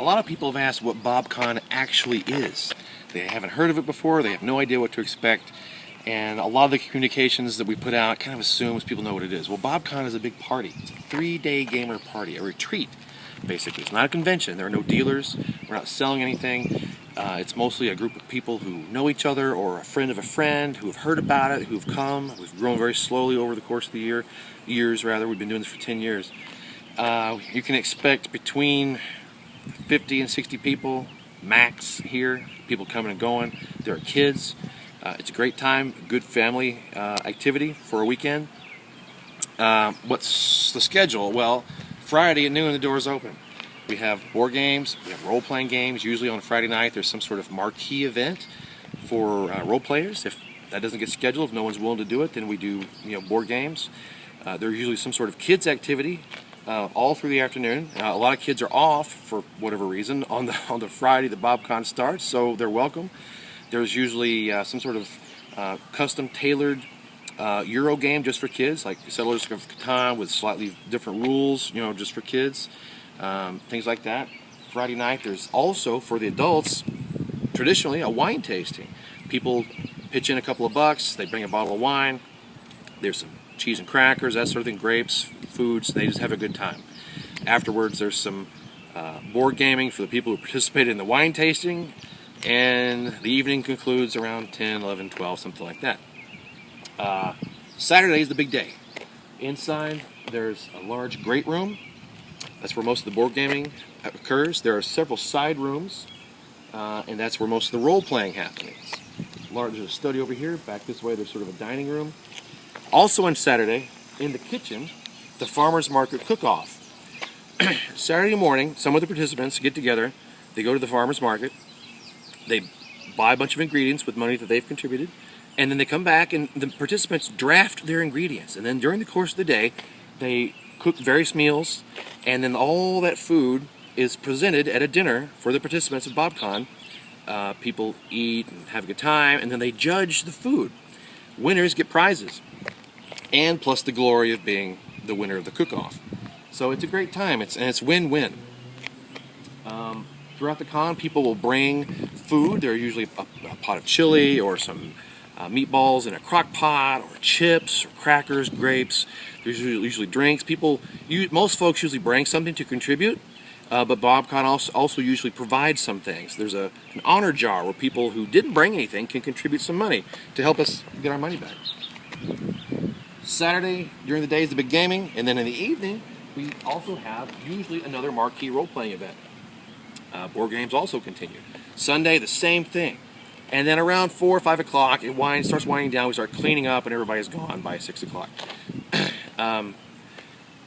A lot of people have asked what BobCon actually is. They haven't heard of it before, they have no idea what to expect, and a lot of the communications that we put out kind of assumes people know what it is. Well, BobCon is a big party. It's a 3-day gamer party, a retreat, basically. It's not a convention. There are no dealers. We're not selling anything. It's mostly a group of people who know each other or a friend of a friend who have heard about it, who've come. We've grown very slowly over the course of the years. We've been doing this for 10 years. You can expect between 50 and 60 people max here, people coming and going. There are kids. It's a great time, good family activity for a weekend. What's the schedule? Well, Friday at noon the doors open. We have board games, we have role-playing games. Usually on Friday night there's some sort of marquee event for role players. If that doesn't get scheduled, if no one's willing to do it, then we do board games. There's usually some sort of kids activity all through the afternoon. A lot of kids are off for whatever reason on the Friday that BobCon starts, so they're welcome. There's usually some sort of custom tailored Euro game just for kids, like Settlers of Catan with slightly different rules, just for kids, things like that. Friday night there's also, for the adults, traditionally a wine tasting. People pitch in a couple of bucks, they bring a bottle of wine, there's some cheese and crackers, that sort of thing, grapes, foods, they just have a good time. Afterwards there's some board gaming for the people who participated in the wine tasting, and the evening concludes around 10, 11, 12, something like that. Saturday is the big day. Inside there's a large great room. That's where most of the board gaming occurs. There are several side rooms, and that's where most of the role-playing happens. There's a study over here. Back this way there's sort of a dining room. Also on Saturday, in the kitchen, the farmer's market cook-off. Saturday morning, some of the participants get together. They go to the farmer's market. They buy a bunch of ingredients with money that they've contributed, and then they come back and the participants draft their ingredients. And then during the course of the day, they cook various meals, and then all that food is presented at a dinner for the participants of BobCon. People eat and have a good time, and then they judge the food. Winners get prizes, and plus the glory of being the winner of the cook-off. So it's a great time, and it's win-win. Throughout the con, people will bring food. There's usually a pot of chili or some meatballs in a crock pot, or chips, or crackers, grapes. There's usually drinks. Most folks usually bring something to contribute, but BobCon also usually provides some things. There's an honor jar where people who didn't bring anything can contribute some money to help us get our money back. Saturday during the day is the big gaming, and then in the evening we also have usually another marquee role-playing event. Board games also continue. Sunday, the same thing. And then around 4 or 5 o'clock, it starts winding down. We start cleaning up, and everybody's gone by 6 o'clock.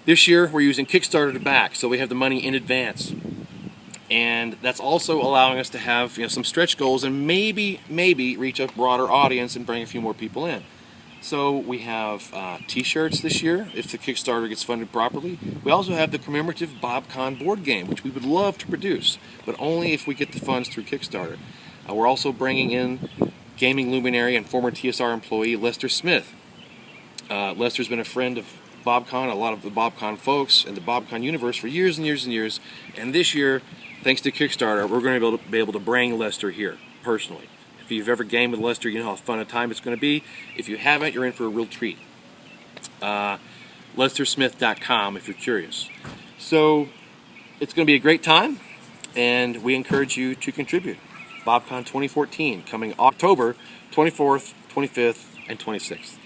This year, we're using Kickstarter to back, so we have the money in advance. And that's also allowing us to have some stretch goals and maybe reach a broader audience and bring a few more people in. So we have t-shirts this year, if the Kickstarter gets funded properly. We also have the commemorative BobCon board game, which we would love to produce, but only if we get the funds through Kickstarter. We're also bringing in gaming luminary and former TSR employee Lester Smith. Lester's been a friend of BobCon, a lot of the BobCon folks, and the BobCon universe for years and years and years. And this year, thanks to Kickstarter, we're going to be able to bring Lester here, personally. If you've ever gamed with Lester, you know how fun a time it's going to be. If you haven't, you're in for a real treat. LesterSmith.com if you're curious. So it's going to be a great time, and we encourage you to contribute. BobCon 2014, coming October 24th, 25th, and 26th.